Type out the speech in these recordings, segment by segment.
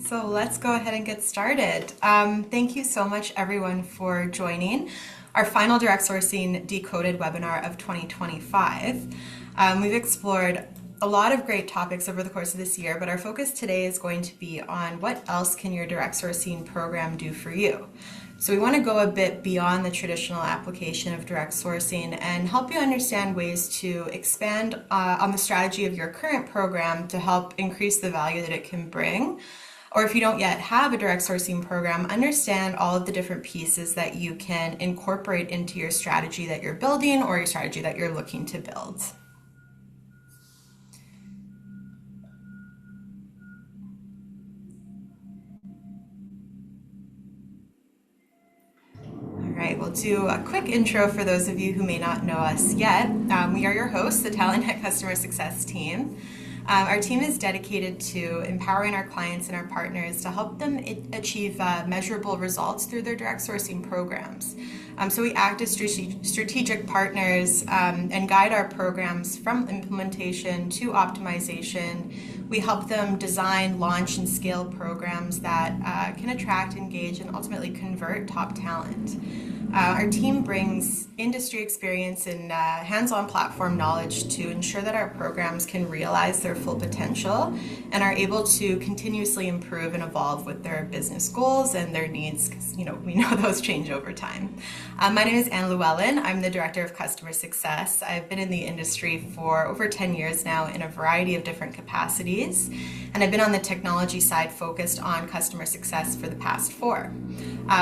So let's go ahead and get started. Thank you so much, everyone, for joining our final Direct Sourcing Decoded webinar of 2025. We've explored a lot of great topics over the course of this year, but our focus today is going to be on what else can your direct sourcing program do for you. So we want to go a bit beyond the traditional application of direct sourcing and help you understand ways to expand on the strategy of your current program to help increase the value that it can bring. Or if you don't yet have a direct sourcing program, understand all of the different pieces that you can incorporate into your strategy that you're building or your strategy that you're looking to build. All right, we'll do a quick intro for those of you who may not know us yet. We are your hosts, the TalentNet Customer Success Team. Our team is dedicated to empowering our clients and our partners to help them achieve measurable results through their direct sourcing programs. So we act as strategic partners and guide our programs from implementation to optimization. We help them design, launch, and scale programs that can attract, engage, and ultimately convert top talent. Our team brings industry experience and hands-on platform knowledge to ensure that our programs can realize their full potential and are able to continuously improve and evolve with their business goals and their needs, because we know those change over time. My name is Anne Llewellyn. I'm the Director of Customer Success. I've been in the industry for over 10 years now in a variety of different capacities, and I've been on the technology side focused on customer success for the past 4.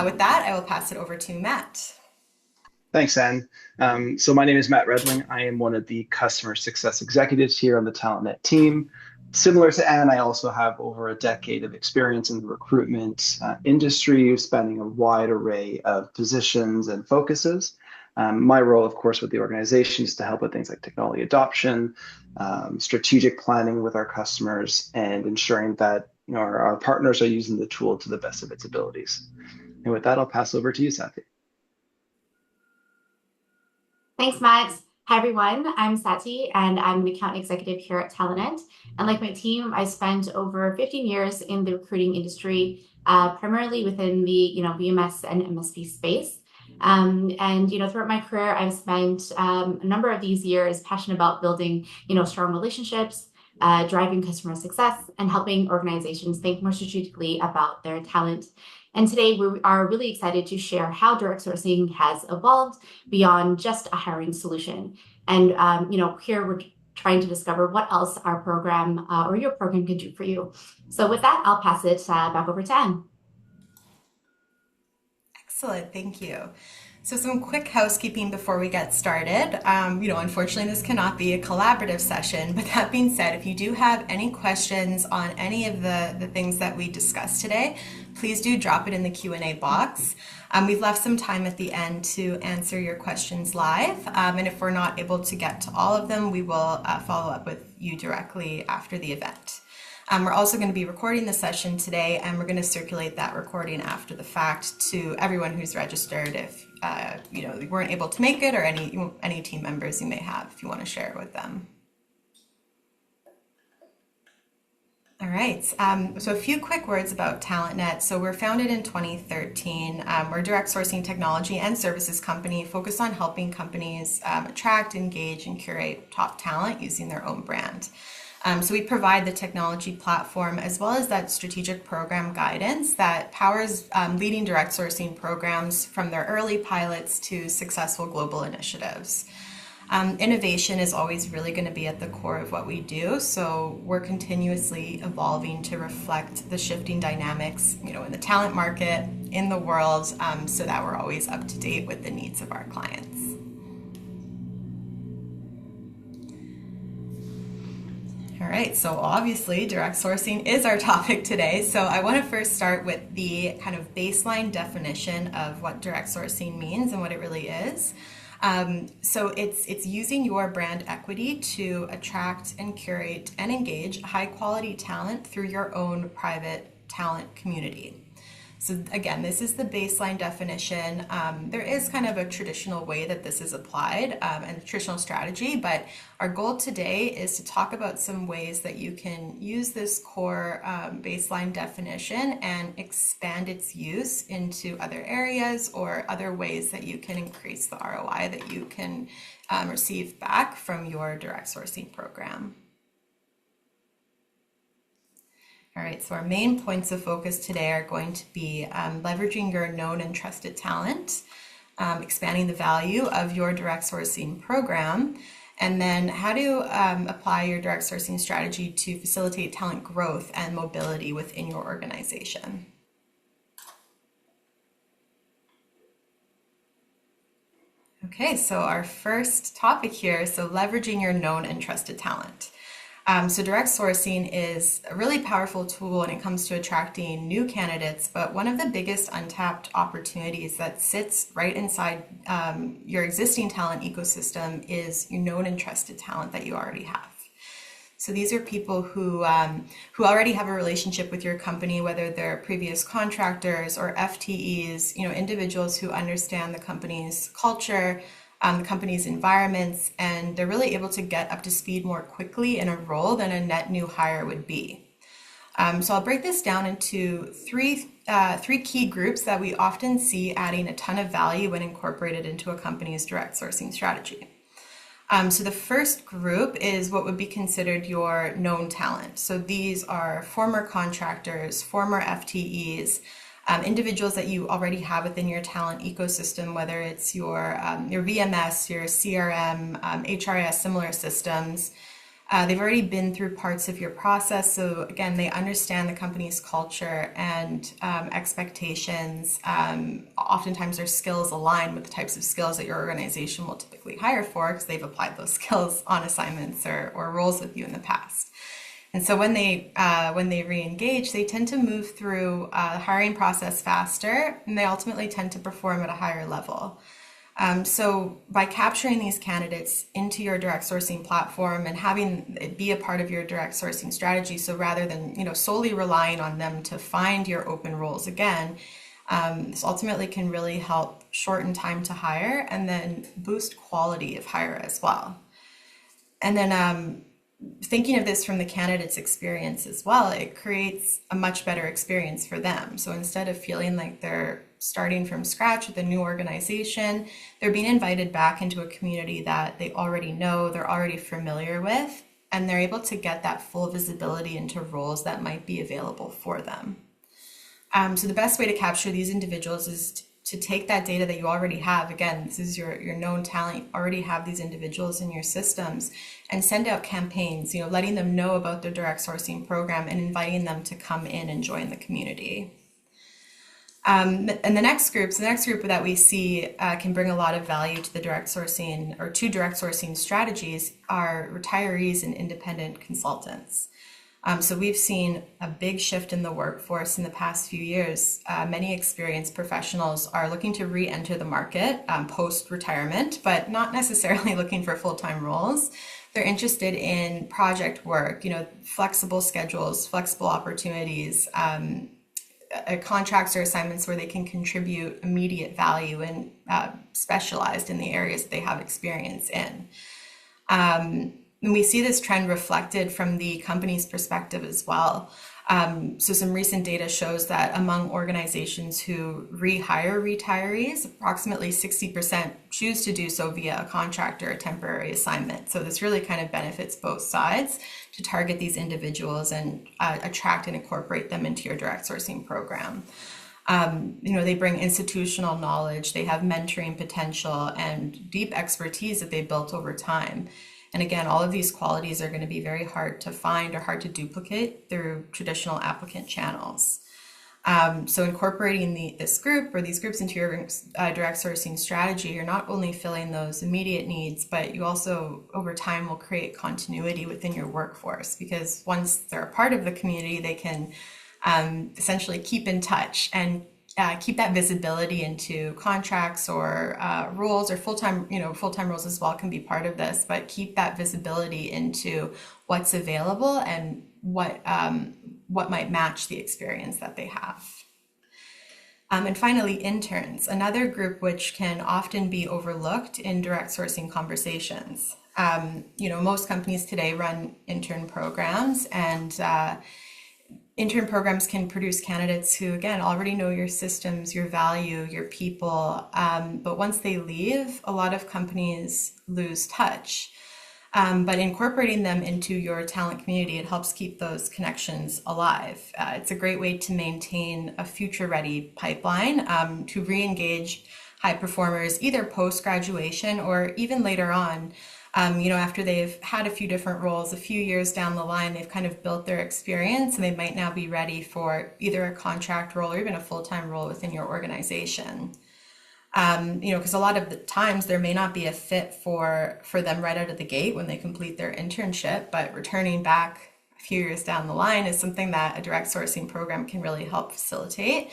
With that, I will pass it over to Matt. Thanks, Anne. So my name is Matt Redling. I am one of the customer success executives here on the TalentNet team. Similar to Anne, I also have over a decade of experience in the recruitment industry, spanning a wide array of positions and focuses. My role, of course, with the organization is to help with things like technology adoption, strategic planning with our customers, and ensuring that our partners are using the tool to the best of its abilities. And with that, I'll pass over to you, Sati. Thanks, Matt. Hi, everyone. I'm Sati, and I'm an account executive here at TalentNet. And like my team, I spent over 15 years in the recruiting industry, primarily within the VMS and MSP space. And throughout my career, I've spent a number of these years passionate about building strong relationships, driving customer success, and helping organizations think more strategically about their talent. And today we are really excited to share how direct sourcing has evolved beyond just a hiring solution. And here we're trying to discover what else our program or your program can do for you. So with that, I'll pass it back over to Anne. Excellent, thank you. So some quick housekeeping before we get started. Unfortunately, this cannot be a collaborative session, but that being said, if you do have any questions on any of the things that we discussed today, please do drop it in the Q&A box. We've left some time at the end to answer your questions live, and if we're not able to get to all of them, we will follow up with you directly after the event. We're also going to be recording the session today, and we're going to circulate that recording after the fact to everyone who's registered if you weren't able to make it, or any team members you may have if you want to share it with them. All right, so a few quick words about TalentNet. So we're founded in 2013. We're a direct sourcing technology and services company focused on helping companies attract, engage, and curate top talent using their own brand. So we provide the technology platform as well as that strategic program guidance that powers leading direct sourcing programs from their early pilots to successful global initiatives. Innovation is always really going to be at the core of what we do, so we're continuously evolving to reflect the shifting dynamics, in the talent market, in the world, so that we're always up to date with the needs of our clients. All right, so obviously direct sourcing is our topic today. So I want to first start with the kind of baseline definition of what direct sourcing means and what it really is. So it's using your brand equity to attract and curate and engage high quality talent through your own private talent community. So again, this is the baseline definition. There is kind of a traditional way that this is applied and a traditional strategy, but our goal today is to talk about some ways that you can use this core baseline definition and expand its use into other areas or other ways that you can increase the ROI that you can receive back from your direct sourcing program. All right, so our main points of focus today are going to be leveraging your known and trusted talent, expanding the value of your direct sourcing program, and then how to apply your direct sourcing strategy to facilitate talent growth and mobility within your organization. Okay, so our first topic here, so leveraging your known and trusted talent. So direct sourcing is a really powerful tool when it comes to attracting new candidates, but one of the biggest untapped opportunities that sits right inside your existing talent ecosystem is your known and trusted talent that you already have. So these are people who already have a relationship with your company, whether they're previous contractors or FTEs, individuals who understand the company's culture, the company's environments, and they're really able to get up to speed more quickly in a role than a net new hire would be. So I'll break this down into three key groups that we often see adding a ton of value when incorporated into a company's direct sourcing strategy. So the first group is what would be considered your known talent. So these are former contractors, former FTEs, individuals that you already have within your talent ecosystem, whether it's your VMS, your CRM, HRIS, similar systems. They've already been through parts of your process. So again, they understand the company's culture and expectations. Oftentimes their skills align with the types of skills that your organization will typically hire for because they've applied those skills on assignments or roles with you in the past. And so when they re-engage, they tend to move through the hiring process faster, and they ultimately tend to perform at a higher level. So by capturing these candidates into your direct sourcing platform and having it be a part of your direct sourcing strategy, so rather than solely relying on them to find your open roles again, this ultimately can really help shorten time to hire and then boost quality of hire as well. And then thinking of this from the candidate's experience as well, it creates a much better experience for them. So instead of feeling like they're starting from scratch with a new organization, they're being invited back into a community that they already know, they're already familiar with, and they're able to get that full visibility into roles that might be available for them. So the best way to capture these individuals is to take that data that you already have. Again, this is your known talent. You already have these individuals in your systems, and send out campaigns, letting them know about their direct sourcing program and inviting them to come in and join the community. And the next group that we see can bring a lot of value to the direct sourcing or to direct sourcing strategies are retirees and independent consultants. So we've seen a big shift in the workforce in the past few years. Many experienced professionals are looking to re-enter the market post-retirement, but not necessarily looking for full-time roles. They're interested in project work, flexible schedules, flexible opportunities, contracts or assignments where they can contribute immediate value and specialized in the areas that they have experience in. And we see this trend reflected from the company's perspective as well. So some recent data shows that among organizations who rehire retirees, approximately 60% choose to do so via a contract or a temporary assignment. So this really kind of benefits both sides to target these individuals and attract and incorporate them into your direct sourcing program. They bring institutional knowledge, they have mentoring potential and deep expertise that they built over time. And again, all of these qualities are going to be very hard to find or hard to duplicate through traditional applicant channels. So incorporating this group or these groups into your direct sourcing strategy, you're not only filling those immediate needs, but you also over time will create continuity within your workforce, because once they're a part of the community, they can essentially keep in touch and keep that visibility into contracts or roles or full-time roles as well can be part of this, but keep that visibility into what's available and what might match the experience that they have. And finally, interns, another group which can often be overlooked in direct sourcing conversations. Most companies today run intern programs, and intern programs can produce candidates who, again, already know your systems, your value, your people. But once they leave, a lot of companies lose touch. But incorporating them into your talent community, it helps keep those connections alive. It's a great way to maintain a future-ready pipeline, to re-engage high performers either post-graduation or even later on. After they've had a few different roles, a few years down the line, they've kind of built their experience and they might now be ready for either a contract role or even a full-time role within your organization. Because a lot of the times there may not be a fit for them right out of the gate when they complete their internship, but returning back a few years down the line is something that a direct sourcing program can really help facilitate,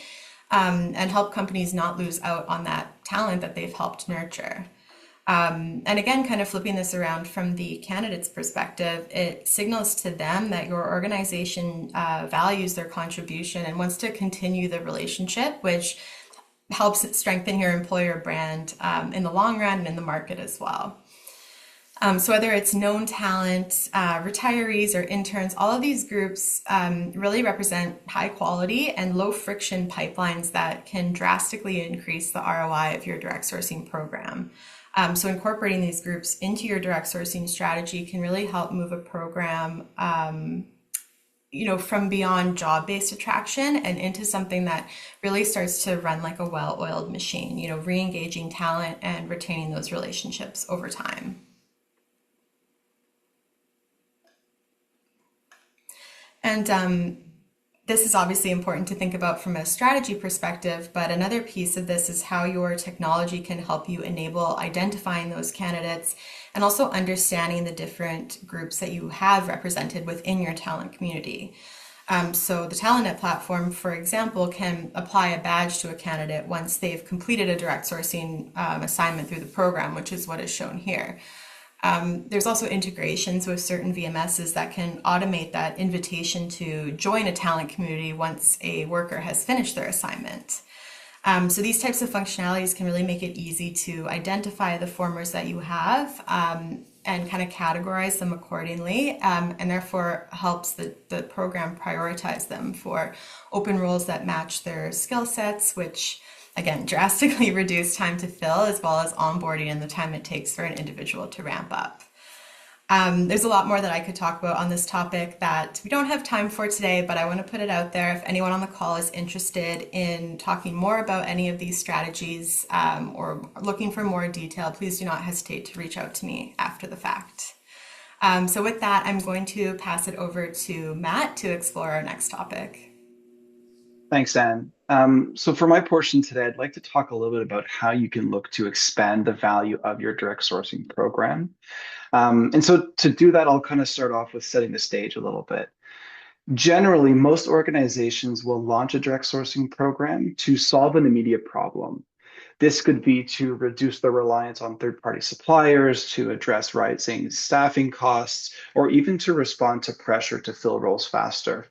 and help companies not lose out on that talent that they've helped nurture. And again, kind of flipping this around from the candidate's perspective, it signals to them that your organization values their contribution and wants to continue the relationship, which helps it strengthen your employer brand in the long run and in the market as well. So whether it's known talent, retirees, or interns, all of these groups really represent high quality and low friction pipelines that can drastically increase the ROI of your direct sourcing program. So incorporating these groups into your direct sourcing strategy can really help move a program from beyond job-based attraction and into something that really starts to run like a well-oiled machine, re-engaging talent and retaining those relationships over time. And this is obviously important to think about from a strategy perspective, but another piece of this is how your technology can help you enable identifying those candidates and also understanding the different groups that you have represented within your talent community. So the TalentNet platform, for example, can apply a badge to a candidate once they've completed a direct sourcing assignment through the program, which is what is shown here. There's also integrations with certain VMSs that can automate that invitation to join a talent community once a worker has finished their assignment. So these types of functionalities can really make it easy to identify the formers that you have and kind of categorize them accordingly, and therefore helps the program prioritize them for open roles that match their skill sets, which again, drastically reduce time to fill as well as onboarding and the time it takes for an individual to ramp up. There's a lot more that I could talk about on this topic that we don't have time for today, but I want to put it out there. If anyone on the call is interested in talking more about any of these strategies or looking for more detail, please do not hesitate to reach out to me after the fact. So with that, I'm going to pass it over to Matt to explore our next topic. Thanks, Anne. So for my portion today, I'd like to talk a little bit about how you can look to expand the value of your direct sourcing program. And so to do that, I'll kind of start off with setting the stage a little bit. Generally, most organizations will launch a direct sourcing program to solve an immediate problem. This could be to reduce the reliance on third-party suppliers, to address rising staffing costs, or even to respond to pressure to fill roles faster.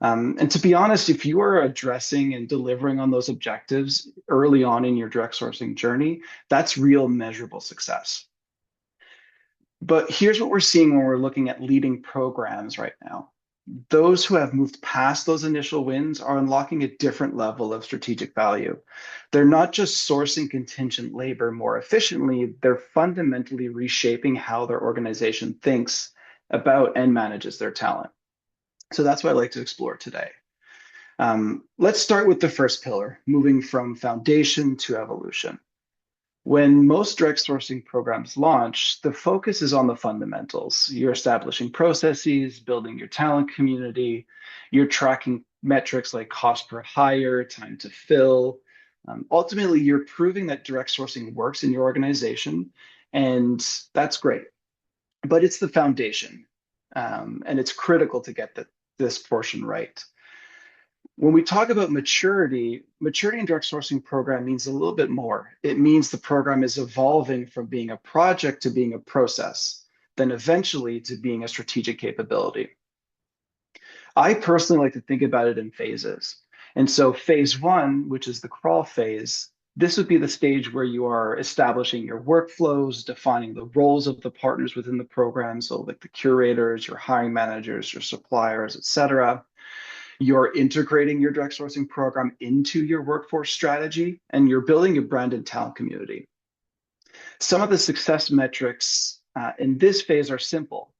And to be honest, if you are addressing and delivering on those objectives early on in your direct sourcing journey, that's real measurable success. But here's what we're seeing when we're looking at leading programs right now. Those who have moved past those initial wins are unlocking a different level of strategic value. They're not just sourcing contingent labor more efficiently, they're fundamentally reshaping how their organization thinks about and manages their talent. So that's what I'd like to explore today. Let's start with the first pillar, moving from foundation to evolution. When most direct sourcing programs launch, the focus is on the fundamentals. You're establishing processes, building your talent community, you're tracking metrics like cost per hire, time to fill. Ultimately, you're proving that direct sourcing works in your organization, and that's great. But it's the foundation, and it's critical to get this portion right. When we talk about maturity in direct sourcing program means a little bit more. It means the program is evolving from being a project to being a process, then eventually to being a strategic capability. I personally like to think about it in phases. And so phase one, which is the crawl phase, this would be the stage where you are establishing your workflows, defining the roles of the partners within the program. So like the curators, your hiring managers, your suppliers, et cetera. You're integrating your direct sourcing program into your workforce strategy, and you're building a branded talent community. Some of the success metrics in this phase are simple.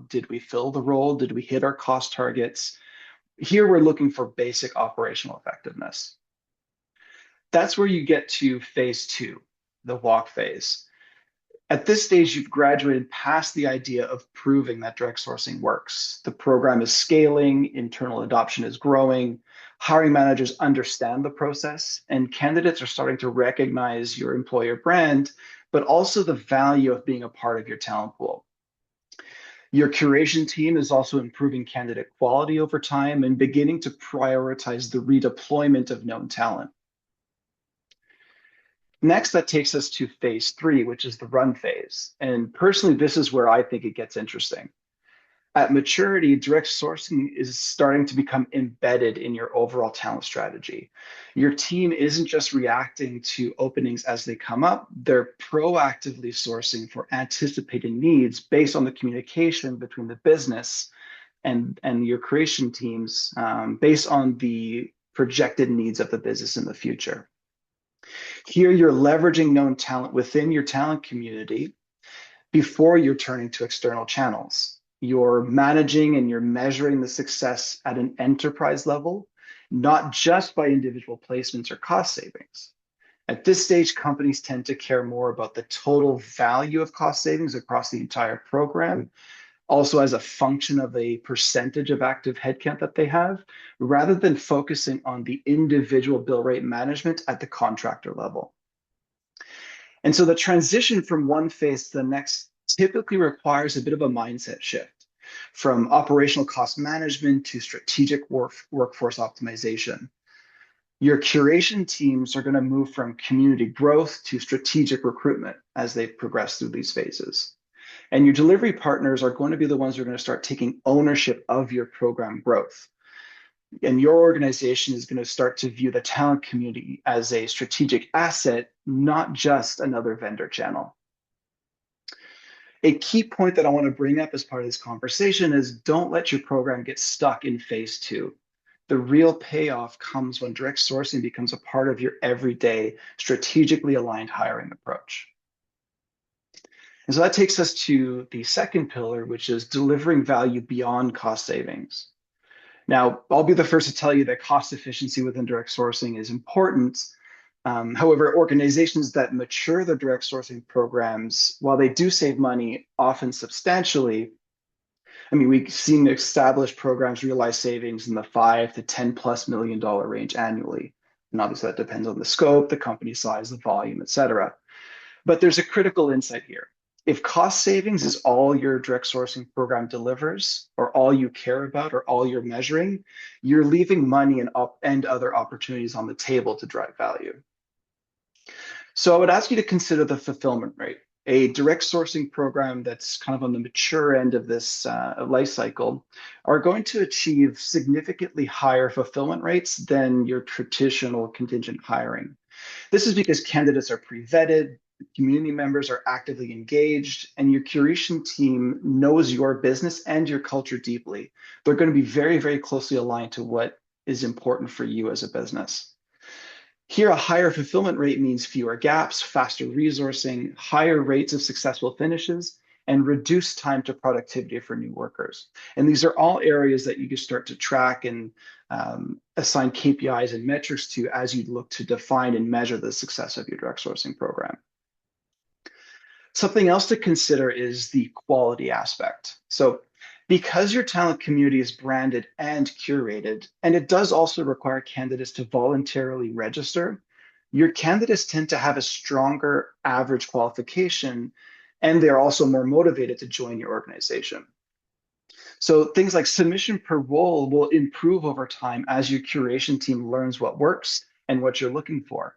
Did we fill the role? Did we hit our cost targets? Here we're looking for basic operational effectiveness. That's where you get to phase two, the walk phase. At this stage, you've graduated past the idea of proving that direct sourcing works. The program is scaling, internal adoption is growing, hiring managers understand the process, and candidates are starting to recognize your employer brand, but also the value of being a part of your talent pool. Your curation team is also improving candidate quality over time and beginning to prioritize the redeployment of known talent. Next, that takes us to phase three, which is the run phase. And personally, this is where I think it gets interesting. At maturity, direct sourcing is starting to become embedded in your overall talent strategy. Your team isn't just reacting to openings as they come up, they're proactively sourcing for anticipated needs based on the communication between the business and your creation teams, based on the projected needs of the business in the future. Here, you're leveraging known talent within your talent community before you're turning to external channels. You're managing and you're measuring the success at an enterprise level, not just by individual placements or cost savings. At this stage, companies tend to care more about the total value of cost savings across the entire program, also as a function of a percentage of active headcount that they have, rather than focusing on the individual bill rate management at the contractor level. And so the transition from one phase to the next typically requires a bit of a mindset shift from operational cost management to strategic workforce optimization. Your curation teams are going to move from community growth to strategic recruitment as they progress through these phases. And your delivery partners are going to be the ones who are going to start taking ownership of your program growth. And your organization is going to start to view the talent community as a strategic asset, not just another vendor channel. A key point that I want to bring up as part of this conversation is don't let your program get stuck in phase two. The real payoff comes when direct sourcing becomes a part of your everyday, strategically aligned hiring approach. And so that takes us to the second pillar, which is delivering value beyond cost savings. Now, I'll be the first to tell you that cost efficiency within direct sourcing is important. However, organizations that mature their direct sourcing programs, while they do save money, often substantially, we've seen established programs realize savings in the $5 to $10+ million range annually. And obviously that depends on the scope, the company size, the volume, et cetera. But there's a critical insight here. If cost savings is all your direct sourcing program delivers, or all you care about, or all you're measuring, you're leaving money and other opportunities on the table to drive value. So I would ask you to consider the fulfillment rate. A direct sourcing program that's kind of on the mature end of this life cycle are going to achieve significantly higher fulfillment rates than your traditional contingent hiring. This is because candidates are pre-vetted, community members are actively engaged, and your curation team knows your business and your culture deeply. They're going to be very, very closely aligned to what is important for you as a business. Here, a higher fulfillment rate means fewer gaps, faster resourcing, higher rates of successful finishes, and reduced time to productivity for new workers. And these are all areas that you can start to track and assign KPIs and metrics to as you look to define and measure the success of your direct sourcing program. Something else to consider is the quality aspect. So because your talent community is branded and curated, and it does also require candidates to voluntarily register, your candidates tend to have a stronger average qualification, and they're also more motivated to join your organization. So things like submission per role will improve over time as your curation team learns what works and what you're looking for.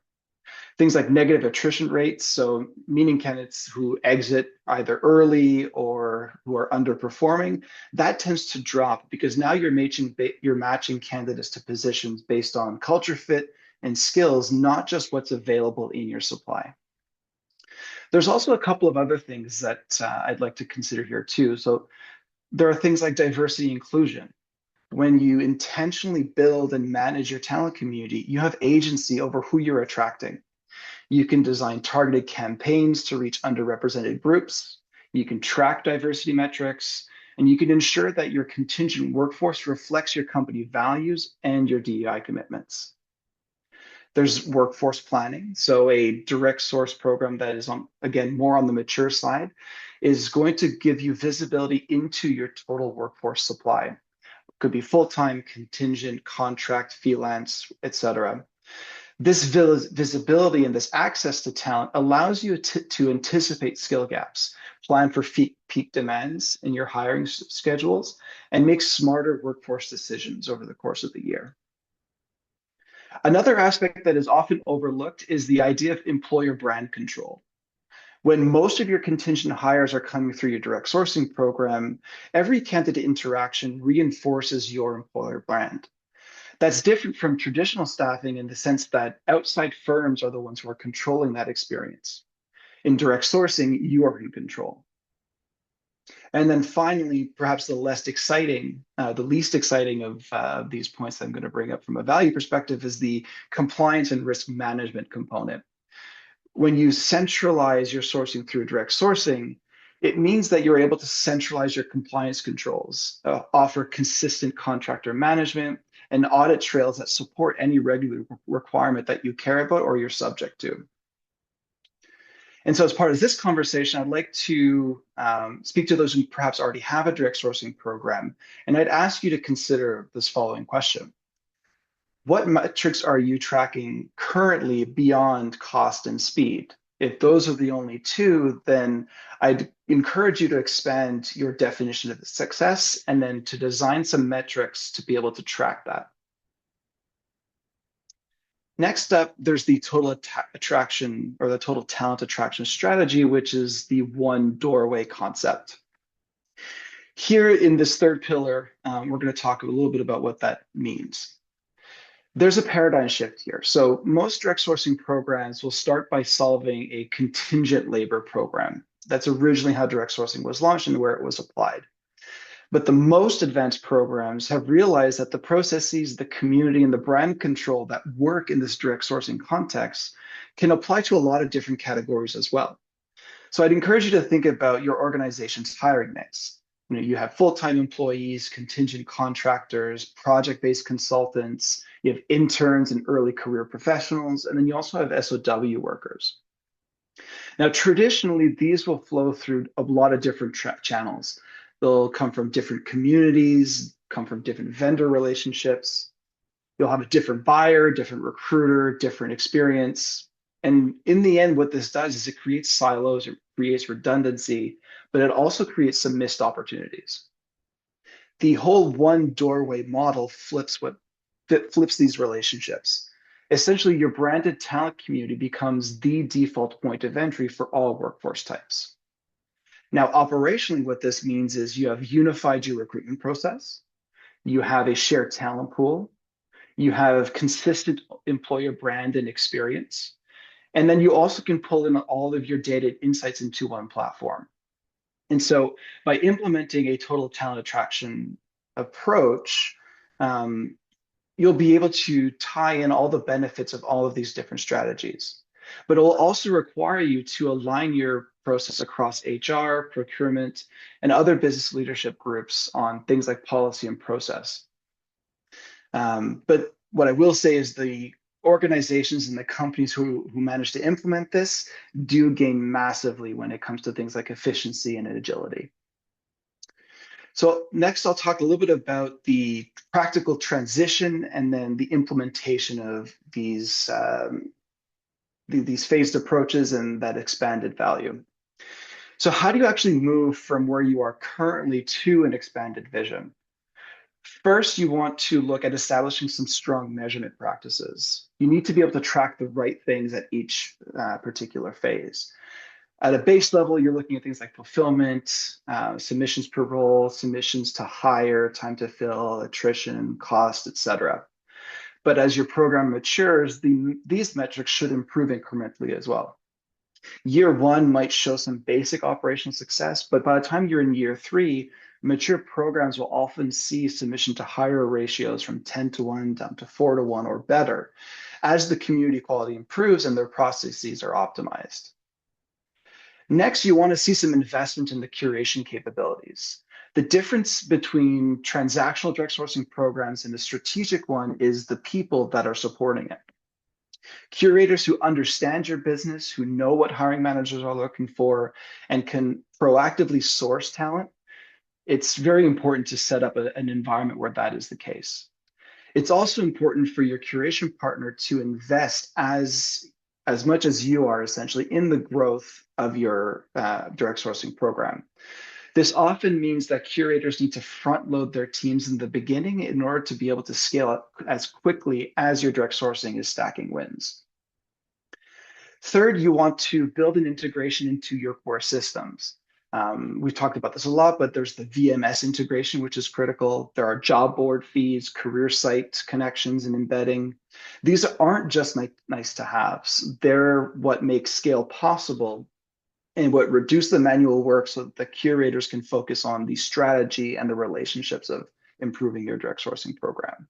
Things like negative attrition rates, so meaning candidates who exit either early or who are underperforming, that tends to drop because now you're matching candidates to positions based on culture fit and skills, not just what's available in your supply. There's also a couple of other things that I'd like to consider here too. So there are things like diversity and inclusion. When you intentionally build and manage your talent community, you have agency over who you're attracting. You can design targeted campaigns to reach underrepresented groups. You can track diversity metrics, and you can ensure that your contingent workforce reflects your company values and your DEI commitments. There's workforce planning. So a direct source program that is again, more on the mature side is going to give you visibility into your total workforce supply. It could be full-time, contingent, contract, freelance, et cetera. This visibility and this access to talent allows you to anticipate skill gaps, plan for peak demands in your hiring schedules, and make smarter workforce decisions over the course of the year. Another aspect that is often overlooked is the idea of employer brand control. When most of your contingent hires are coming through your direct sourcing program, every candidate interaction reinforces your employer brand. That's different from traditional staffing in the sense that outside firms are the ones who are controlling that experience. In direct sourcing, you are in control. And then finally, perhaps the least exciting of these points that I'm going to bring up from a value perspective is the compliance and risk management component. When you centralize your sourcing through direct sourcing, it means that you're able to centralize your compliance controls, offer consistent contractor management, and audit trails that support any regulatory requirement that you care about or you're subject to. And so as part of this conversation, I'd like to speak to those who perhaps already have a direct sourcing program. And I'd ask you to consider this following question. What metrics are you tracking currently beyond cost and speed? If those are the only two, then I'd encourage you to expand your definition of success and then to design some metrics to be able to track that. Next up, there's the total attraction or the total talent attraction strategy, which is the one doorway concept. Here in this third pillar, we're going to talk a little bit about what that means. There's a paradigm shift here. So most direct sourcing programs will start by solving a contingent labor program. That's originally how direct sourcing was launched and where it was applied. But the most advanced programs have realized that the processes, the community, and the brand control that work in this direct sourcing context can apply to a lot of different categories as well. So I'd encourage you to think about your organization's hiring mix. You have full-time employees, contingent contractors, project-based consultants, you have interns and early career professionals, and then you also have SOW workers. Now, traditionally, these will flow through a lot of different channels. They'll come from different communities, come from different vendor relationships. You'll have a different buyer, different recruiter, different experience. And in the end, what this does is it creates silos, it creates redundancy, but it also creates some missed opportunities. The whole one doorway model flips these relationships. Essentially, your branded talent community becomes the default point of entry for all workforce types. Now, operationally, what this means is you have unified your recruitment process, you have a shared talent pool, you have consistent employer brand and experience, and then you also can pull in all of your data insights into one platform. And so by implementing a total talent attraction approach, you'll be able to tie in all the benefits of all of these different strategies. But it will also require you to align your process across HR, procurement, and other business leadership groups on things like policy and process. But what I will say is the organizations and the companies who manage to implement this do gain massively when it comes to things like efficiency and agility. So next, I'll talk a little bit about the practical transition and then the implementation of these phased approaches and that expanded value. So how do you actually move from where you are currently to an expanded vision? First, you want to look at establishing some strong measurement practices. You need to be able to track the right things at each particular phase. At a base level, you're looking at things like fulfillment, submissions per role, submissions to hire, time to fill, attrition, cost, etc. But as your program matures, these metrics should improve incrementally as well. Year one might show some basic operational success, but by the time you're in year three, mature programs will often see submission to hire ratios from 10 to 1 down to 4 to 1 or better as the community quality improves and their processes are optimized. Next, you want to see some investment in the curation capabilities. The difference between transactional direct sourcing programs and the strategic one is the people that are supporting it. Curators who understand your business, who know what hiring managers are looking for, and can proactively source talent, it's very important to set up an environment where that is the case. It's also important for your curation partner to invest as much as you are essentially in the growth of your direct sourcing program. This often means that curators need to front load their teams in the beginning in order to be able to scale up as quickly as your direct sourcing is stacking wins. Third, you want to build an integration into your core systems. We've talked about this a lot, but there's the VMS integration, which is critical. There are job board feeds, career site connections, and embedding. These aren't just nice to haves. They're what makes scale possible and what reduce the manual work so that the curators can focus on the strategy and the relationships of improving your direct sourcing program.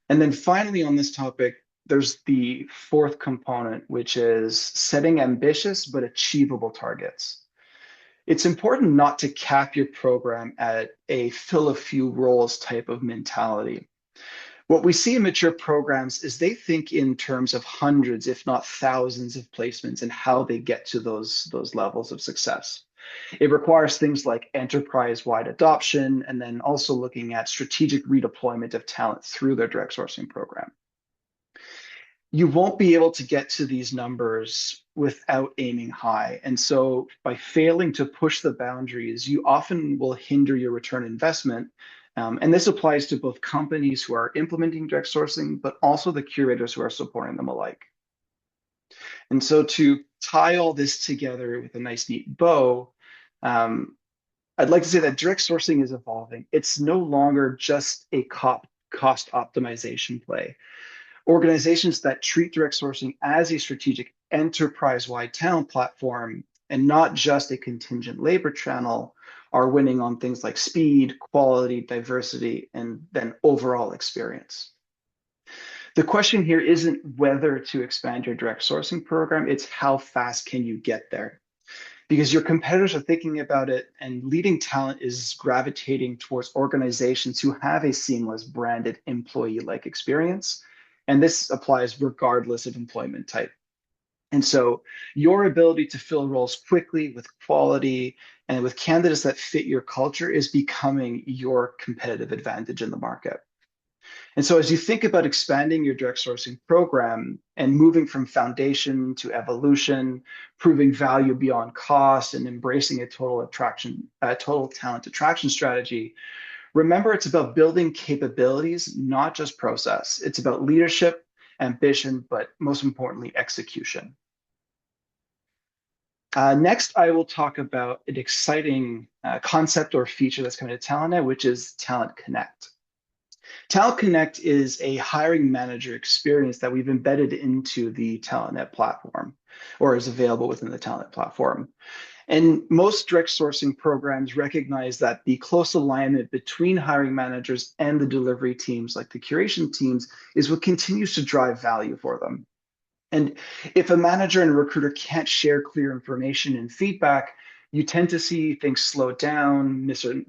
And then finally on this topic, there's the fourth component, which is setting ambitious but achievable targets. It's important not to cap your program at a fill a few roles type of mentality. What we see in mature programs is they think in terms of hundreds, if not thousands of placements and how they get to those levels of success. It requires things like enterprise-wide adoption and then also looking at strategic redeployment of talent through their direct sourcing program. You won't be able to get to these numbers without aiming high. And so by failing to push the boundaries, you often will hinder your return on investment. And this applies to both companies who are implementing direct sourcing, but also the curators who are supporting them alike. And so to tie all this together with a nice, neat bow, I'd like to say that direct sourcing is evolving. It's no longer just a cost optimization play. Organizations that treat direct sourcing as a strategic enterprise-wide talent platform and not just a contingent labor channel are winning on things like speed, quality, diversity, and then overall experience. The question here isn't whether to expand your direct sourcing program, it's how fast can you get there? Because your competitors are thinking about it and leading talent is gravitating towards organizations who have a seamless branded employee-like experience. And this applies regardless of employment type. And so your ability to fill roles quickly with quality and with candidates that fit your culture is becoming your competitive advantage in the market. And so as you think about expanding your direct sourcing program and moving from foundation to evolution, proving value beyond cost and embracing a total talent attraction strategy, remember it's about building capabilities, not just process. It's about leadership, ambition, but most importantly, execution. Next, I will talk about an exciting concept or feature that's coming to TalentNet, which is Talent Connect. Talent Connect is a hiring manager experience that we've embedded into the TalentNet platform, or is available within the TalentNet platform. And most direct sourcing programs recognize that the close alignment between hiring managers and the delivery teams, like the curation teams, is what continues to drive value for them. And if a manager and a recruiter can't share clear information and feedback, you tend to see things slow down,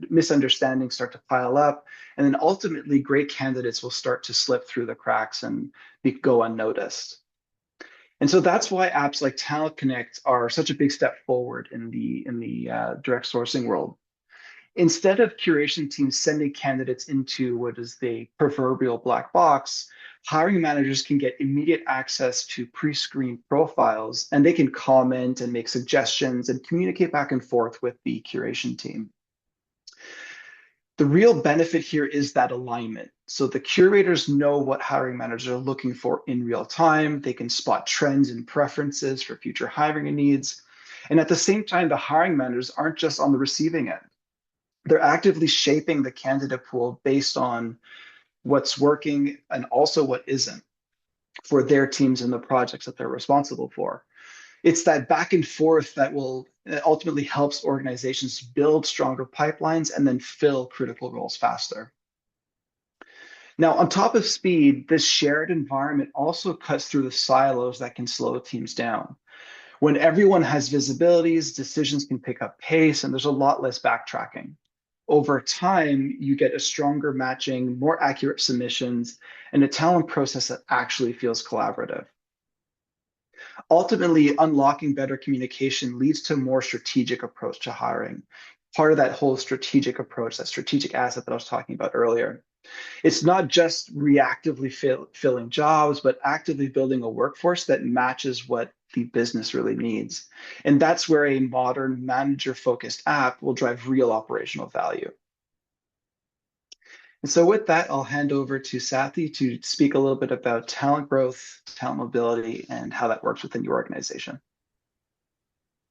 misunderstandings start to pile up, and then ultimately great candidates will start to slip through the cracks and go unnoticed. And so that's why apps like Talent Connect are such a big step forward in the direct sourcing world. Instead of curation teams sending candidates into what is the proverbial black box, hiring managers can get immediate access to pre-screened profiles, and they can comment and make suggestions and communicate back and forth with the curation team. The real benefit here is that alignment. So the curators know what hiring managers are looking for in real time. They can spot trends and preferences for future hiring needs. And at the same time, the hiring managers aren't just on the receiving end. They're actively shaping the candidate pool based on what's working and also what isn't for their teams and the projects that they're responsible for. It's that back and forth that will ultimately helps organizations build stronger pipelines and then fill critical roles faster. Now, on top of speed, this shared environment also cuts through the silos that can slow teams down. When everyone has visibilities, decisions can pick up pace, and there's a lot less backtracking. Over time, you get a stronger matching, more accurate submissions, and a talent process that actually feels collaborative. Ultimately, unlocking better communication leads to a more strategic approach to hiring. Part of that whole strategic approach, that strategic asset that I was talking about earlier. It's not just reactively filling jobs, but actively building a workforce that matches what the business really needs. And that's where a modern manager-focused app will drive real operational value. And so with that, I'll hand over to Sathi to speak a little bit about talent growth, talent mobility, and how that works within your organization.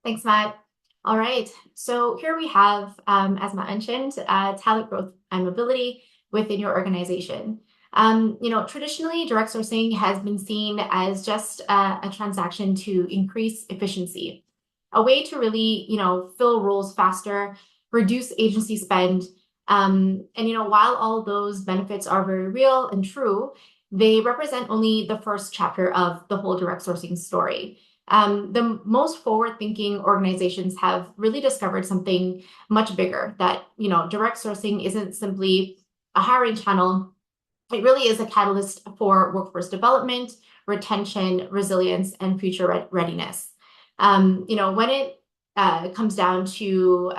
Thanks, Matt. All right, so here we have, as Matt mentioned, talent growth and mobility within your organization. Traditionally, direct sourcing has been seen as just a transaction to increase efficiency, a way to really, fill roles faster, reduce agency spend. While all those benefits are very real and true, they represent only the first chapter of the whole direct sourcing story. The most forward-thinking organizations have really discovered something much bigger, that, direct sourcing isn't simply a hiring channel. It really is a catalyst for workforce development, retention, resilience, and future readiness. When it comes down to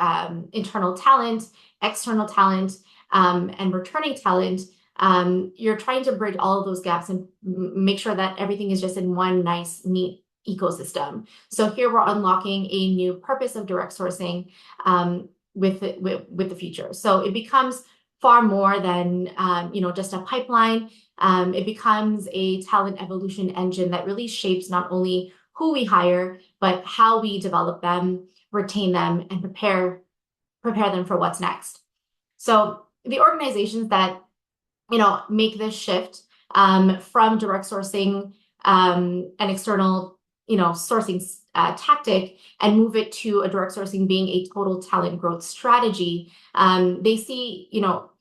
internal talent, external talent, and returning talent, you're trying to bridge all of those gaps and make sure that everything is just in one nice, neat ecosystem. So here we're unlocking a new purpose of direct sourcing with the future. So it becomes far more than just a pipeline. It becomes a talent evolution engine that really shapes not only who we hire, but how we develop them, retain them, and prepare them for what's next. So the organizations that make this shift from direct sourcing, an external sourcing tactic, and move it to a direct sourcing being a total talent growth strategy, they see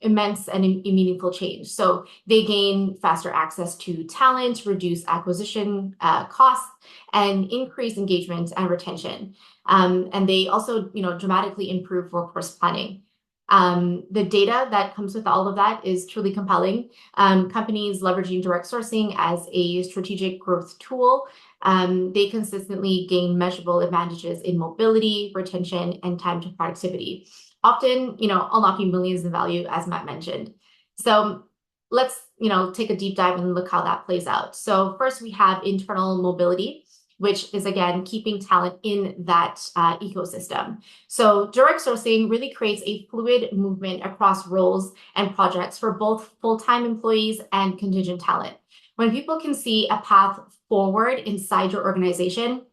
immense and meaningful change. So they gain faster access to talent, reduce acquisition costs, and increase engagement and retention. And they also dramatically improve workforce planning. The data that comes with all of that is truly compelling. Companies leveraging direct sourcing as a strategic growth tool, they consistently gain measurable advantages in mobility, retention, and time to productivity, often, unlocking millions in value, as Matt mentioned. So let's, take a deep dive and look how that plays out. So first, we have internal mobility, which is, again, keeping talent in that ecosystem. So direct sourcing really creates a fluid movement across roles and projects for both full-time employees and contingent talent. When people can see a path forward inside your organization,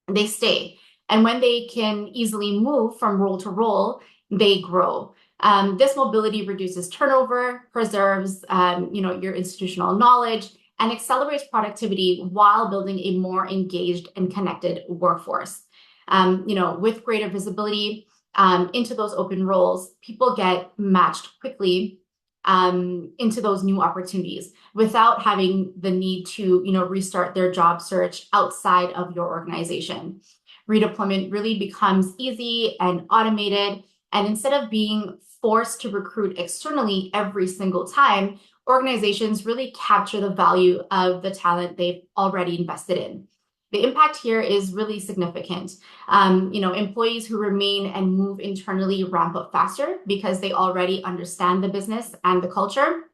they stay. And when they can easily move from role to role, they grow. This mobility reduces turnover, preserves your institutional knowledge, and accelerates productivity while building a more engaged and connected workforce. With greater visibility into those open roles, people get matched quickly into those new opportunities without having the need to restart their job search outside of your organization. Redeployment really becomes easy and automated, and instead of being forced to recruit externally every single time, organizations really capture the value of the talent they've already invested in. The impact here is really significant. Employees who remain and move internally ramp up faster because they already understand the business and the culture.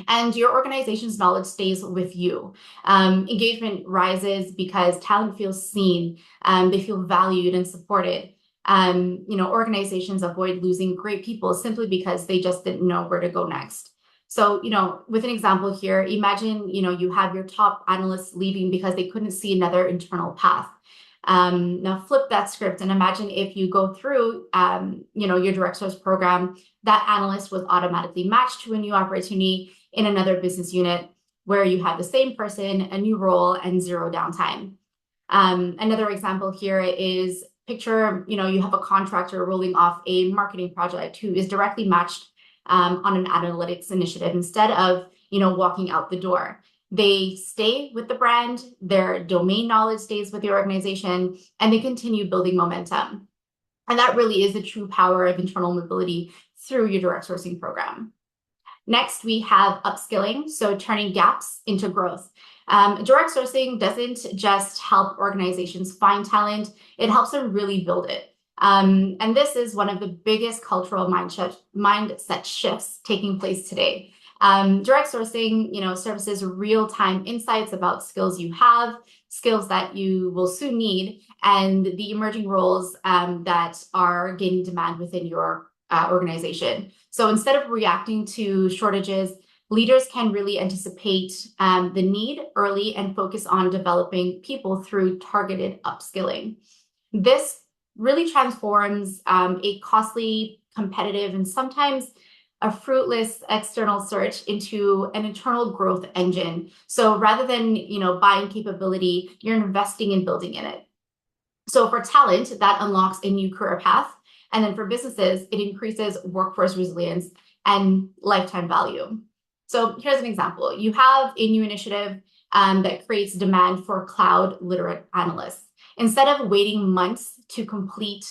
And your organization's knowledge stays with you. Engagement rises because talent feels seen, they feel valued and supported. Organizations avoid losing great people simply because they just didn't know where to go next. So, with an example here, imagine, you have your top analysts leaving because they couldn't see another internal path. Now flip that script and imagine if you go through, your direct source program, that analyst was automatically matched to a new opportunity in another business unit where you have the same person, a new role, and zero downtime. Another example here is picture, you have a contractor rolling off a marketing project who is directly matched on an analytics initiative instead of, walking out the door. They stay with the brand, their domain knowledge stays with the organization, and they continue building momentum. And that really is the true power of internal mobility through your direct sourcing program. Next, we have upskilling, so turning gaps into growth. Direct sourcing doesn't just help organizations find talent, it helps them really build it. And this is one of the biggest cultural mindset shifts taking place today. Direct sourcing, services real-time insights about skills you have, skills that you will soon need, and the emerging roles that are gaining demand within your organization. So instead of reacting to shortages, leaders can really anticipate the need early and focus on developing people through targeted upskilling. This really transforms a costly, competitive, and sometimes a fruitless external search into an internal growth engine. So rather than, buying capability, you're investing in building in it. So for talent, that unlocks a new career path. And then for businesses, it increases workforce resilience and lifetime value. So here's an example. You have a new initiative that creates demand for cloud literate analysts. Instead of waiting months to compete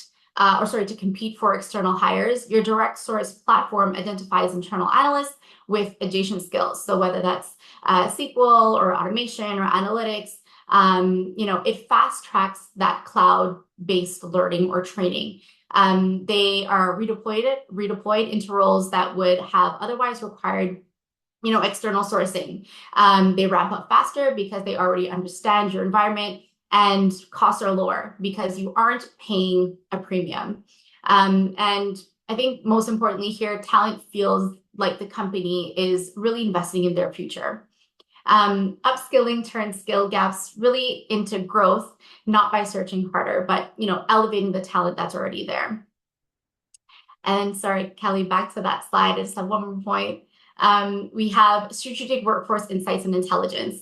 for external hires, your direct source platform identifies internal analysts with adjacent skills. So whether that's SQL or automation or analytics, it fast tracks that cloud-based learning or training. They are redeployed into roles that would have otherwise required external sourcing. They ramp up faster because they already understand your environment, and costs are lower because you aren't paying a premium. And I think most importantly here, talent feels like the company is really investing in their future. Upskilling turns skill gaps really into growth, not by searching harder, but elevating the talent that's already there. And sorry, Kelly, back to that slide. I just have one more point. We have strategic workforce insights and intelligence.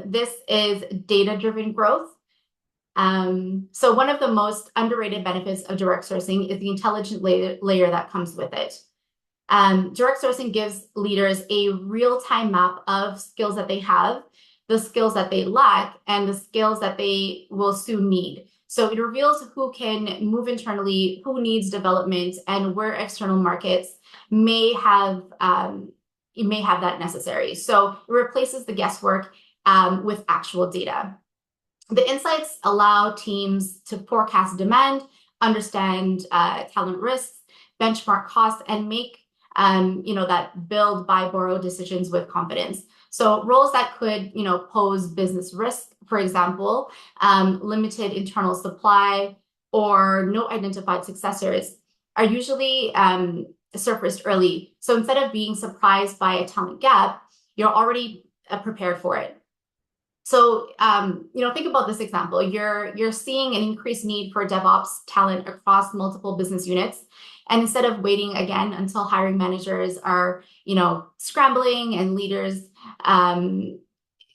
This is data-driven growth. So one of the most underrated benefits of direct sourcing is the intelligent layer that comes with it. Direct sourcing gives leaders a real-time map of skills that they have, the skills that they lack, and the skills that they will soon need. So it reveals who can move internally, who needs development, and where external markets may have that necessary. So it replaces the guesswork with actual data. The insights allow teams to forecast demand, understand talent risks, benchmark costs, and make that build, buy, borrow decisions with confidence. So roles that could pose business risk, for example, limited internal supply or no identified successors, are usually surfaced early. So instead of being surprised by a talent gap, you're already prepared for it. So, think about this example. You're seeing an increased need for DevOps talent across multiple business units. And instead of waiting again until hiring managers are, scrambling and leaders,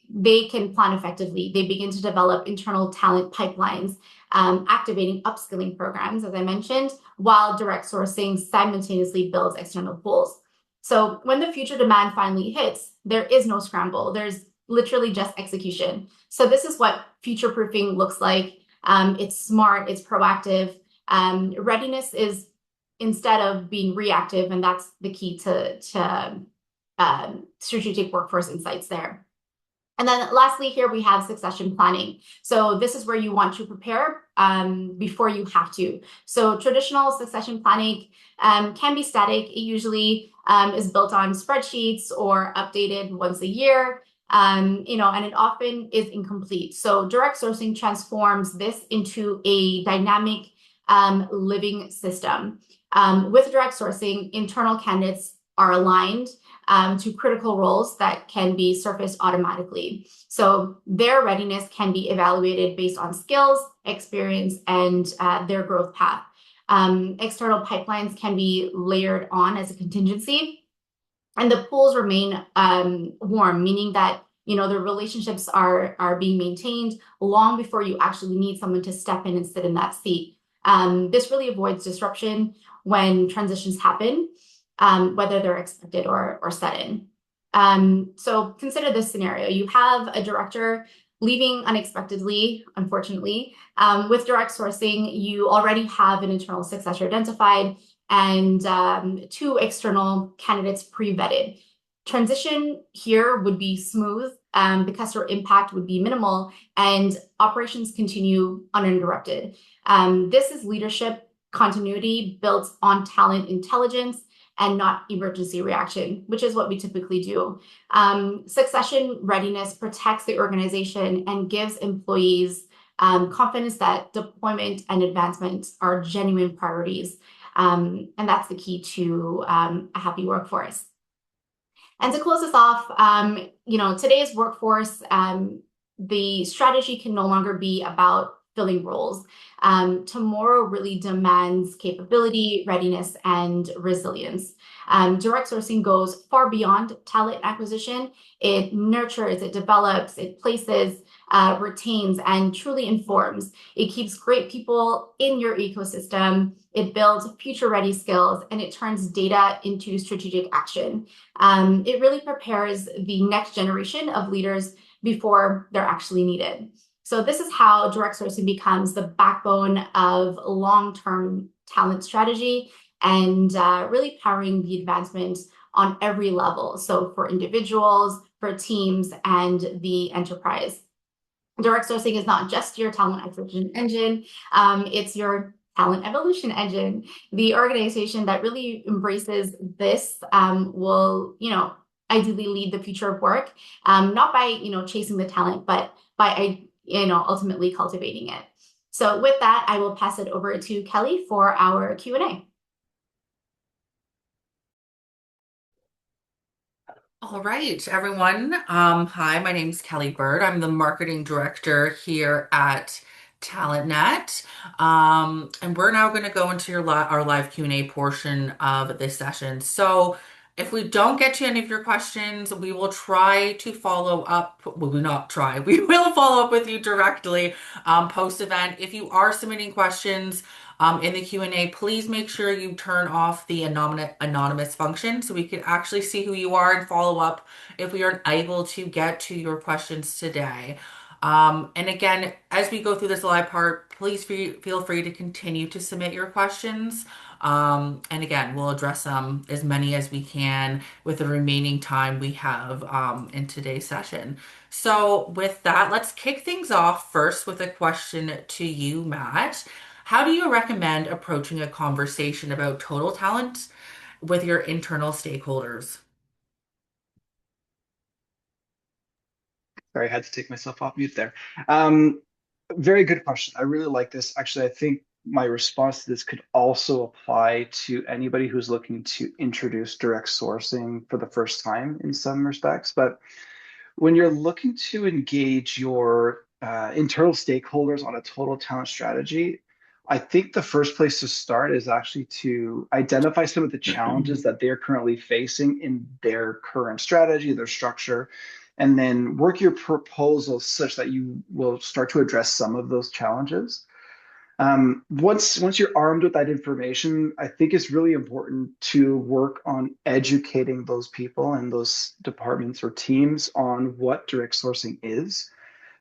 they can plan effectively. They begin to develop internal talent pipelines, activating upskilling programs, as I mentioned, while direct sourcing simultaneously builds external pools. So when the future demand finally hits, there is no scramble. There's literally just execution. So this is what future-proofing looks like. It's smart, it's proactive. Readiness is instead of being reactive, and that's the key to strategic workforce insights there. And then lastly, here we have succession planning. So this is where you want to prepare before you have to. So traditional succession planning can be static. It usually is built on spreadsheets or updated once a year. And it often is incomplete. So direct sourcing transforms this into a dynamic living system. With direct sourcing, internal candidates are aligned to critical roles that can be surfaced automatically. So their readiness can be evaluated based on skills, experience, and their growth path. External pipelines can be layered on as a contingency, and the pools remain warm, meaning that the relationships are being maintained long before you actually need someone to step in and sit in that seat. This really avoids disruption when transitions happen, whether they're expected or sudden. So consider this scenario. You have a director leaving unexpectedly, unfortunately. With direct sourcing, you already have an internal successor identified and 2 external candidates pre-vetted. Transition here would be smooth, the customer impact would be minimal, and operations continue uninterrupted. This is leadership continuity built on talent intelligence and not emergency reaction, which is what we typically do. Succession readiness protects the organization and gives employees confidence that deployment and advancement are genuine priorities. And that's the key to a happy workforce. And to close this off, today's workforce, the strategy can no longer be about filling roles. Tomorrow really demands capability, readiness, and resilience. Direct sourcing goes far beyond talent acquisition. It nurtures, it develops, it places, retains, and truly informs. It keeps great people in your ecosystem. It builds future-ready skills, and it turns data into strategic action. It really prepares the next generation of leaders before they're actually needed. So this is how direct sourcing becomes the backbone of long-term talent strategy and really powering the advancement on every level. So for individuals, for teams, and the enterprise. Direct sourcing is not just your talent acquisition engine, it's your talent evolution engine. The organization that really embraces this will, ideally lead the future of work, not by, chasing the talent, but by, ultimately cultivating it. So with that, I will pass it over to Kelly for our Q&A. All right, everyone. Hi, my name is Kelly Bird. I'm the marketing director here at TalentNet. And we're now going to go into our live Q&A portion of this session. So if we don't get to any of your questions, we will try to follow up. We will not try. We will follow up with you directly post-event. If you are submitting questions in the Q&A, please make sure you turn off the anonymous function so we can actually see who you are and follow up if we aren't able to get to your questions today. And again, as we go through this live part, please feel free to continue to submit your questions. And again, we'll address as many as we can with the remaining time we have in today's session. So with that, let's kick things off first with a question to you, Matt. How do you recommend approaching a conversation about total talent with your internal stakeholders? Sorry, I had to take myself off mute there. Very good question. I really like this. Actually, I think my response to this could also apply to anybody who's looking to introduce direct sourcing for the first time in some respects. But when you're looking to engage your internal stakeholders on a total talent strategy, I think the first place to start is actually to identify some of the challenges that they're currently facing in their current strategy, their structure, and then work your proposal such that you will start to address some of those challenges. Once you're armed with that information, I think it's really important to work on educating those people and those departments or teams on what direct sourcing is.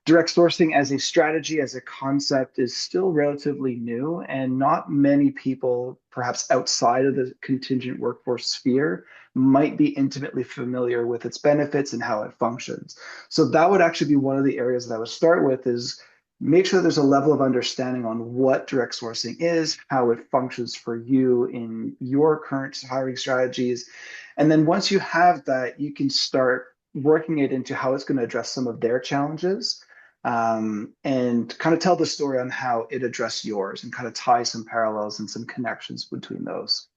Direct sourcing as a strategy, as a concept, is still relatively new, and not many people, perhaps outside of the contingent workforce sphere, might be intimately familiar with its benefits and how it functions. So that would actually be one of the areas that I would start with, is make sure there's a level of understanding on what direct sourcing is, how it functions for you in your current hiring strategies. And then once you have that, you can start working it into how it's going to address some of their challenges. and kind of tell the story on how it addressed yours and kind of tie some parallels and some connections between those.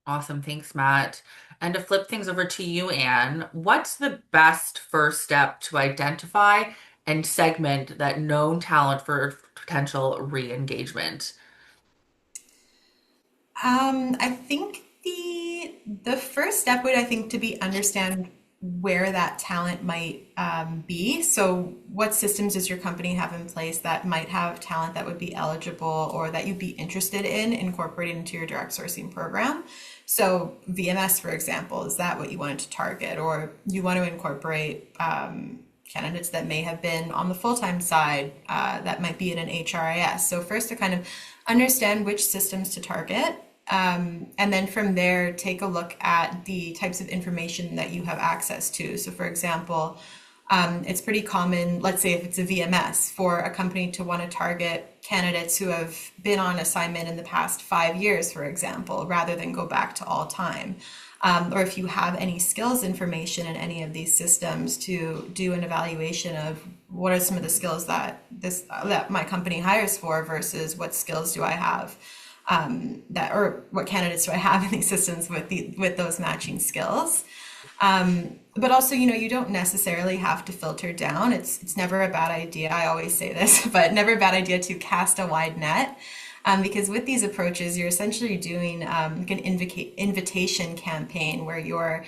Awesome. Thanks, Matt. And to flip things over to you, Anne, what's the best first step to identify and segment that known talent for potential re-engagement? I think the first step would, I think, to be understand where that talent might be. So, what systems does your company have in place that might have talent that would be eligible or that you'd be interested in incorporating into your direct sourcing program? So, VMS, for example, is that what you wanted to target, or you want to incorporate candidates that may have been on the full-time side that might be in an HRIS? So, first to kind of understand which systems to target. And then from there, take a look at the types of information that you have access to. So, for example, it's pretty common, let's say if it's a VMS, for a company to want to target candidates who have been on assignment in the past 5 years, for example, rather than go back to all time. Or if you have any skills information in any of these systems, to do an evaluation of what are some of the skills that my company hires for versus what skills do I have, or what candidates do I have in these systems with those matching skills. But also, you don't necessarily have to filter down. It's never a bad idea. I always say this, but never a bad idea to cast a wide net. Because with these approaches, you're essentially doing like an invitation campaign where you're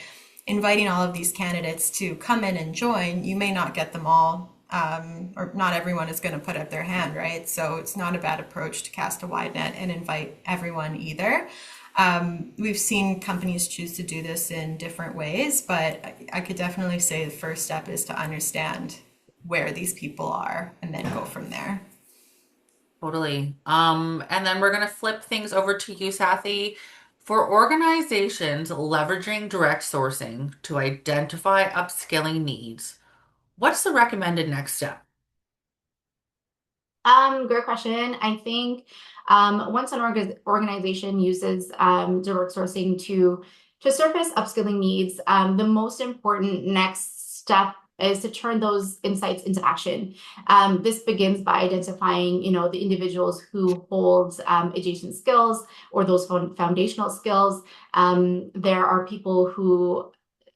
inviting all of these candidates to come in and join. You may not get them all, or not everyone is going to put up their hand, right? So it's not a bad approach to cast a wide net and invite everyone either. We've seen companies choose to do this in different ways, but I could definitely say the first step is to understand where these people are and then go from there. Totally. And then we're going to flip things over to you, Sathy. For organizations leveraging direct sourcing to identify upskilling needs, what's the recommended next step? Great question. I think once an organization uses direct sourcing to surface upskilling needs, the most important next step is to turn those insights into action. This begins by identifying, the individuals who hold adjacent skills or those foundational skills. There are people who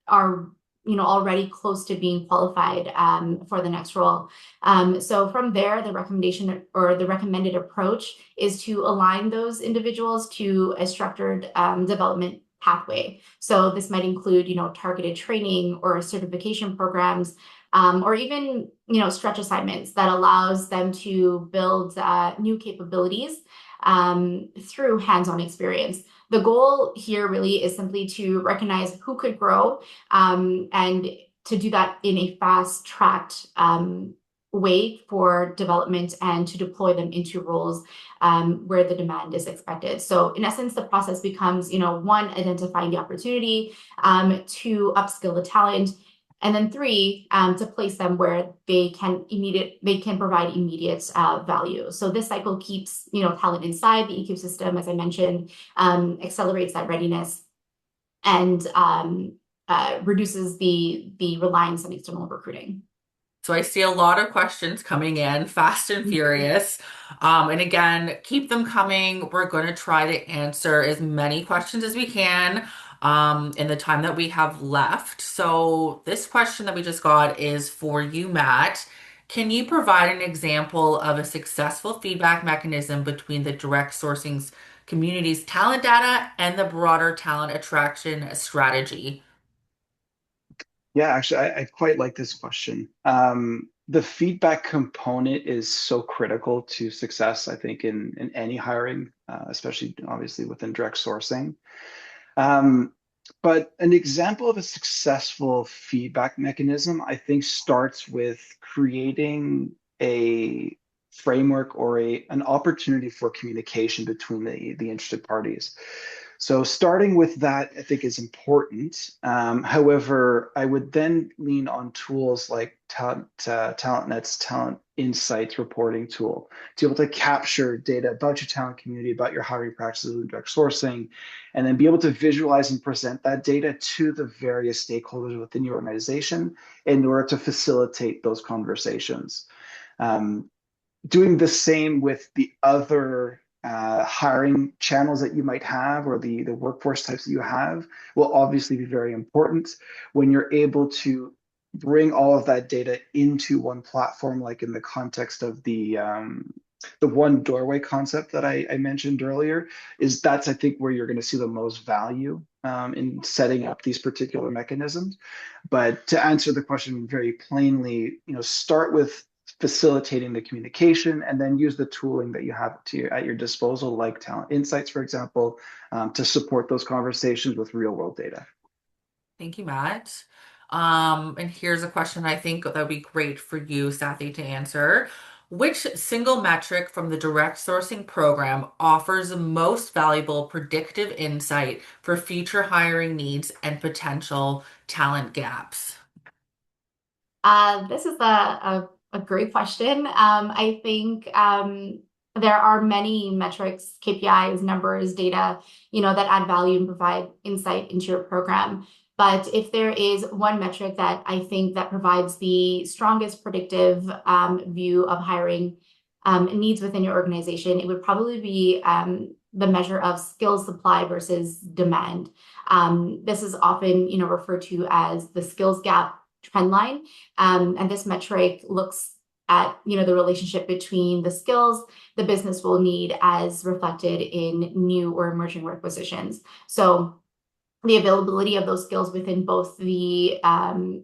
are already close to being qualified for the next role. So from there, the recommendation or the recommended approach is to align those individuals to a structured development pathway. So this might include, targeted training or certification programs, or even, stretch assignments that allows them to build new capabilities through hands-on experience. The goal here really is simply to recognize who could grow, and to do that in a fast-tracked way for development and to deploy them into roles where the demand is expected. So in essence, the process becomes, one, identifying the opportunity, two, upskill the talent, and then three, to place them where they can provide immediate value. So this cycle keeps talent inside the ecosystem, as I mentioned, accelerates that readiness, and reduces the reliance on external recruiting. So I see a lot of questions coming in, fast and furious. And again, keep them coming. We're going to try to answer as many questions as we can in the time that we have left. So this question that we just got is for you, Matt. Can you provide an example of a successful feedback mechanism between the direct sourcing community's talent data and the broader talent attraction strategy? Yeah, actually, I quite like this question. The feedback component is so critical to success, I think, in any hiring, especially obviously within direct sourcing. But an example of a successful feedback mechanism, I think, starts with creating a framework or an opportunity for communication between the interested parties. So starting with that, I think is important. However, I would then lean on tools like TalentNet's Talent Insights reporting tool to be able to capture data about your talent community, about your hiring practices and direct sourcing, and then be able to visualize and present that data to the various stakeholders within your organization in order to facilitate those conversations. Doing the same with the other hiring channels that you might have, or the workforce types that you have, will obviously be very important when you're able to bring all of that data into one platform, like in the context of the one doorway concept that I mentioned earlier. That's I think where you're going to see the most value in setting up these particular mechanisms. But to answer the question very plainly, start with facilitating the communication, and then use the tooling that you have at your disposal, like Talent Insights, for example, to support those conversations with real world data. Thank you, Matt. And here's a question I think that would be great for you, Sathy, to answer. Which single metric from the direct sourcing program offers the most valuable predictive insight for future hiring needs and potential talent gaps? This is a great question. I think there are many metrics, KPIs, numbers, data, that add value and provide insight into your program. But if there is one metric that I think that provides the strongest predictive view of hiring needs within your organization, it would probably be the measure of skills supply versus demand. This is often, referred to as the skills gap trend line. And this metric looks at, the relationship between the skills the business will need as reflected in new or emerging work positions. So the availability of those skills within both the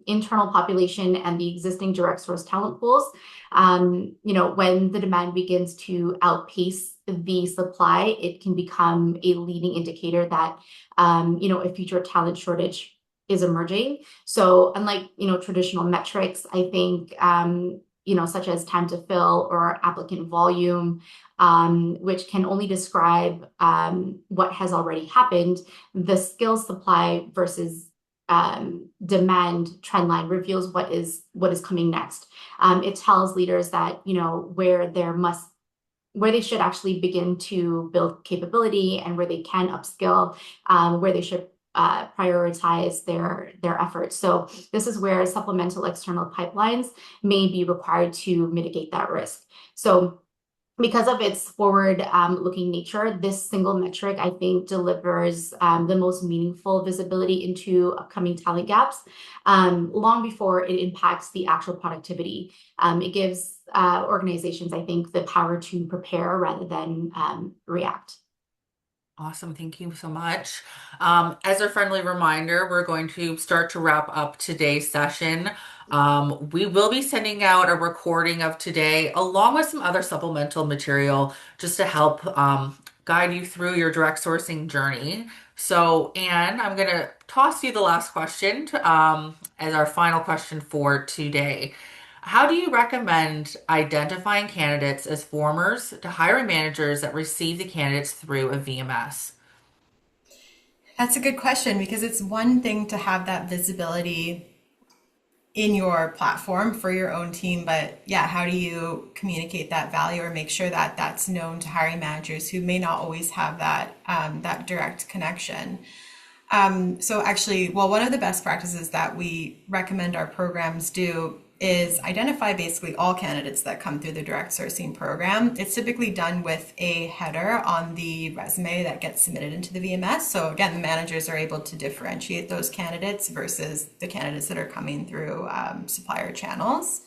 internal population and the existing direct source talent pools. When the demand begins to outpace the supply, it can become a leading indicator that, a future talent shortage is emerging. So unlike, traditional metrics, I think, such as time to fill or applicant volume, which can only describe what has already happened, the skills supply versus demand trend line reveals what is coming next. It tells leaders that, where they should actually begin to build capability and where they can upskill, where they should prioritize their efforts. So this is where supplemental external pipelines may be required to mitigate that risk. So because of its forward-looking nature, this single metric, I think, delivers the most meaningful visibility into upcoming talent gaps long before it impacts the actual productivity. It gives organizations, I think, the power to prepare rather than react. Awesome. Thank you so much. As a friendly reminder, we're going to start to wrap up today's session. We will be sending out a recording of today along with some other supplemental material just to help guide you through your direct sourcing journey. So, Anne, I'm going to toss you the last question as our final question for today. How do you recommend identifying candidates as formers to hiring managers that receive the candidates through a VMS? That's a good question, because it's one thing to have that visibility in your platform for your own team, but yeah, how do you communicate that value or make sure that that's known to hiring managers who may not always have that direct connection? So actually, one of the best practices that we recommend our programs do is identify basically all candidates that come through the direct sourcing program. It's typically done with a header on the resume that gets submitted into the VMS. So again, the managers are able to differentiate those candidates versus the candidates that are coming through supplier channels.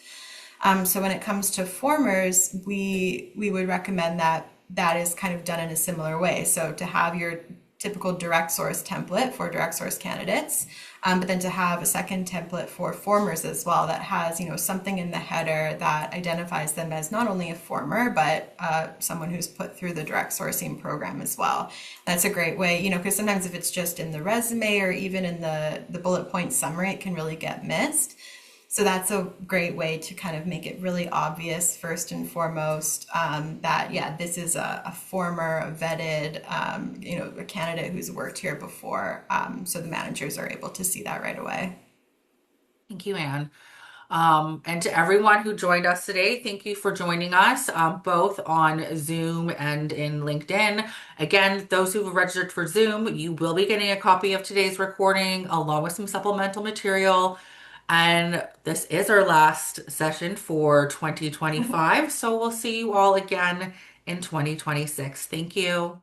So when it comes to formers, we would recommend that is kind of done in a similar way. So to have your typical direct source template for direct source candidates, but then to have a second template for formers as well that has, something in the header that identifies them as not only a former, but someone who's put through the direct sourcing program as well. That's a great way, because sometimes if it's just in the resume or even in the bullet point summary, it can really get missed. So that's a great way to kind of make it really obvious, first and foremost, that yeah, this is a former vetted, a candidate who's worked here before. So the managers are able to see that right away. Thank you, Anne. And to everyone who joined us today, thank you for joining us, both on Zoom and in LinkedIn. Again, those who have registered for Zoom, you will be getting a copy of today's recording along with some supplemental material. And this is our last session for 2025. So we'll see you all again in 2026. Thank you.